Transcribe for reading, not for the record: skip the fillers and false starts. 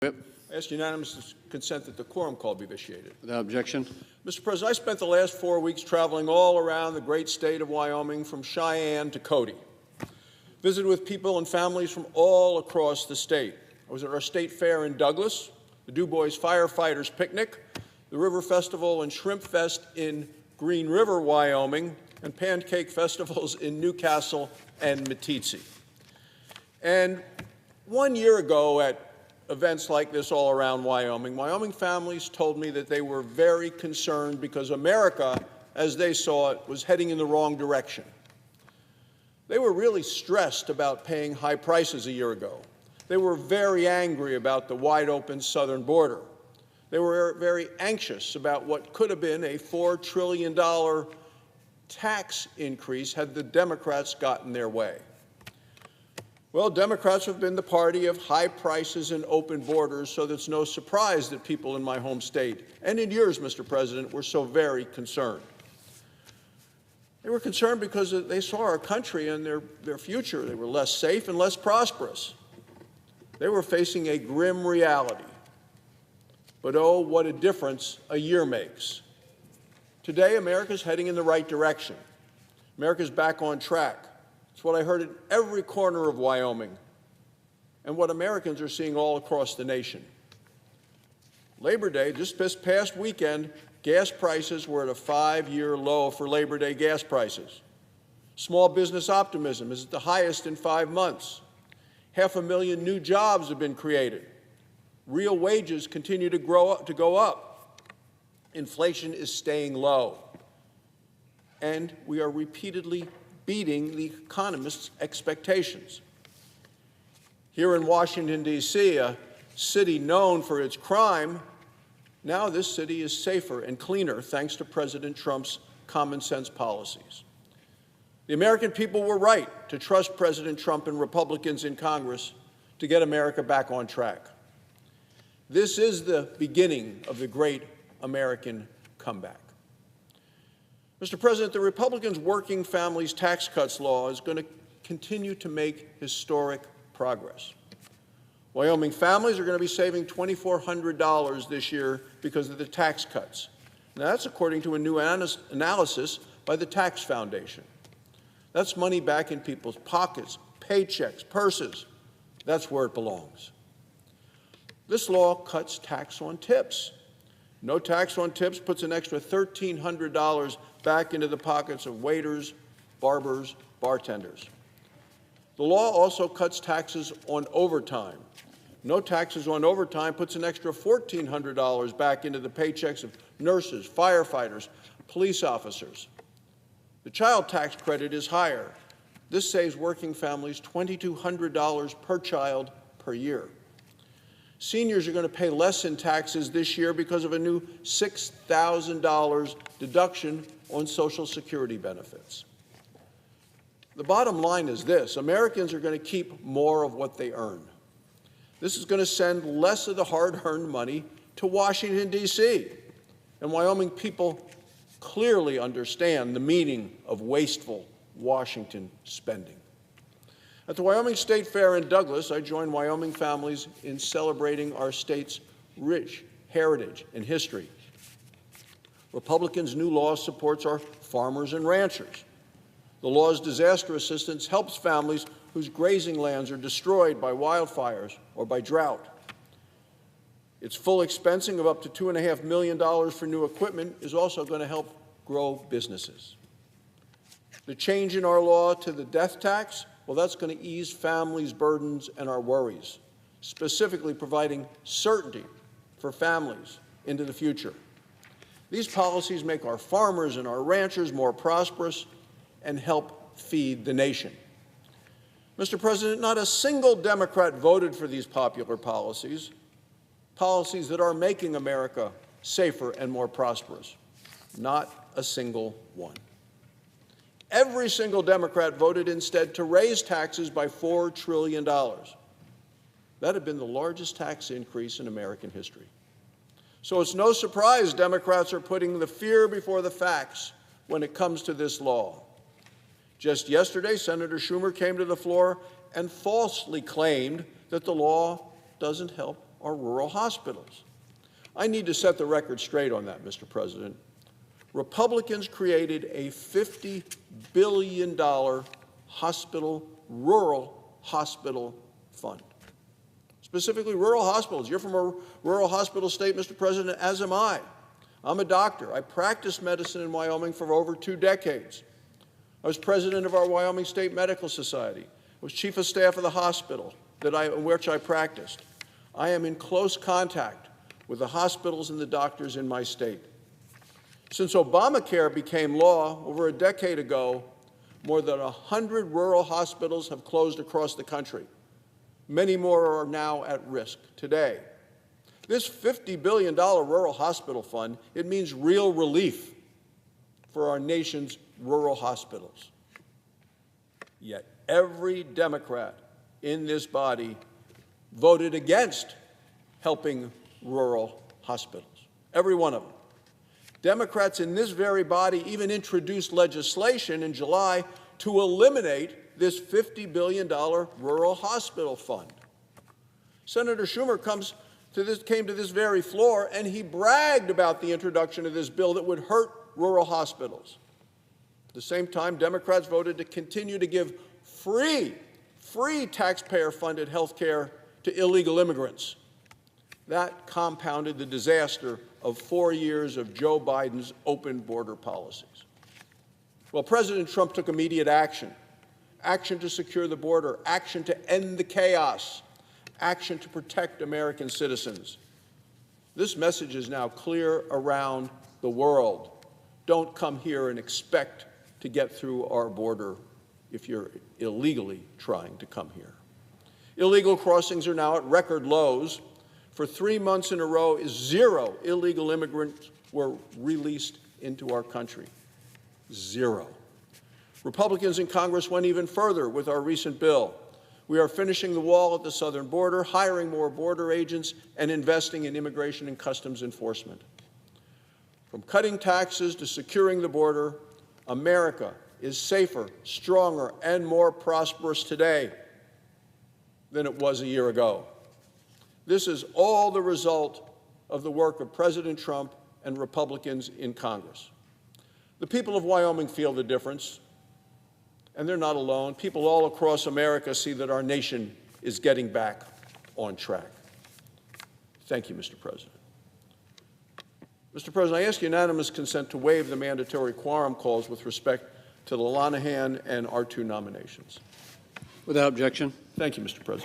Whip. I ask unanimous consent that the quorum call be vitiated. Without objection. Mr. President, I spent the last 4 weeks traveling all around the great state of Wyoming, from Cheyenne to Cody. Visited with people and families from all across the state. I was at our state fair in Douglas, the Du Bois Firefighters Picnic, the River Festival and Shrimp Fest in Green River, Wyoming, and pancake festivals in Newcastle and Meeteetse. And 1 year ago at events like this all around Wyoming families told me that they were very concerned because America, as they saw it, was heading in the wrong direction. They were really stressed about paying high prices a year ago. They were very angry about the wide-open southern border. They were very anxious about what could have been a $4 trillion tax increase had the Democrats gotten their way. Well, Democrats have been the party of high prices and open borders, so it's no surprise that people in my home state, and in yours, Mr. President, were so very concerned. They were concerned because they saw our country and their future. They were less safe and less prosperous. They were facing a grim reality. But oh, what a difference a year makes. Today, America's heading in the right direction. America's back on track. It's what I heard in every corner of Wyoming and what Americans are seeing all across the nation. Labor Day, just this past weekend, gas prices were at a 5-year low for Labor Day gas prices. Small business optimism is at the highest in 5 months. 500,000 new jobs have been created. Real wages continue to go up. Inflation is staying low. And we are repeatedly beating the economists' expectations. Here in Washington, D.C., a city known for its crime, now this city is safer and cleaner thanks to President Trump's common-sense policies. The American people were right to trust President Trump and Republicans in Congress to get America back on track. This is the beginning of the great American comeback. Mr. President, the Republicans' Working Families Tax Cuts law is going to continue to make historic progress. Wyoming families are going to be saving $2,400 this year because of the tax cuts. Now, that's according to a new analysis by the Tax Foundation. That's money back in people's pockets, paychecks, purses. That's where it belongs. This law cuts tax on tips. No tax on tips puts an extra $1,300 back into the pockets of waiters, barbers, bartenders. The law also cuts taxes on overtime. No taxes on overtime puts an extra $1,400 back into the paychecks of nurses, firefighters, police officers. The child tax credit is higher. This saves working families $2,200 per child per year. Seniors are going to pay less in taxes this year because of a new $6,000 deduction on Social Security benefits. The bottom line is this: Americans are going to keep more of what they earn. This is going to send less of the hard-earned money to Washington, D.C. And Wyoming people clearly understand the meaning of wasteful Washington spending. At the Wyoming State Fair in Douglas, I joined Wyoming families in celebrating our state's rich heritage and history. Republicans' new law supports our farmers and ranchers. The law's disaster assistance helps families whose grazing lands are destroyed by wildfires or by drought. Its full expensing of up to $2.5 million for new equipment is also going to help grow businesses. The change in our law to the death tax, well, that's going to ease families' burdens and our worries, specifically providing certainty for families into the future. These policies make our farmers and our ranchers more prosperous and help feed the nation. Mr. President, not a single Democrat voted for these popular policies that are making America safer and more prosperous. Not a single one. Every single Democrat voted instead to raise taxes by $4 trillion. That had been the largest tax increase in American history. So it's no surprise Democrats are putting the fear before the facts when it comes to this law. Just yesterday, Senator Schumer came to the floor and falsely claimed that the law doesn't help our rural hospitals. I need to set the record straight on that, Mr. President. Republicans created a $50 billion rural hospital fund. Specifically, rural hospitals. You're from a rural hospital state, Mr. President, as am I. I'm a doctor. I practiced medicine in Wyoming for over 2 decades. I was president of our Wyoming State Medical Society. I was chief of staff of the hospital in which I practiced. I am in close contact with the hospitals and the doctors in my state. Since Obamacare became law over a decade ago, more than 100 rural hospitals have closed across the country. Many more are now at risk today. This $50 billion rural hospital fund, it means real relief for our nation's rural hospitals. Yet every Democrat in this body voted against helping rural hospitals, every one of them. Democrats in this very body even introduced legislation in July to eliminate this $50 billion rural hospital fund. Senator Schumer came to this very floor and he bragged about the introduction of this bill that would hurt rural hospitals. At the same time, Democrats voted to continue to give free taxpayer-funded health care to illegal immigrants. That compounded the disaster of 4 years of Joe Biden's open border policies. Well, President Trump took immediate action to secure the border, action to end the chaos, action to protect American citizens. This message is now clear around the world. Don't come here and expect to get through our border if you're illegally trying to come here. Illegal crossings are now at record lows. For 3 months in a row, 0 illegal immigrants were released into our country. 0. Republicans in Congress went even further with our recent bill. We are finishing the wall at the southern border, hiring more border agents, and investing in immigration and customs enforcement. From cutting taxes to securing the border, America is safer, stronger, and more prosperous today than it was a year ago. This is all the result of the work of President Trump and Republicans in Congress. The people of Wyoming feel the difference, and they're not alone. People all across America see that our nation is getting back on track. Thank you, Mr. President. Mr. President, I ask unanimous consent to waive the mandatory quorum calls with respect to the Lanahan and R2 nominations. Without objection. Thank you, Mr. President.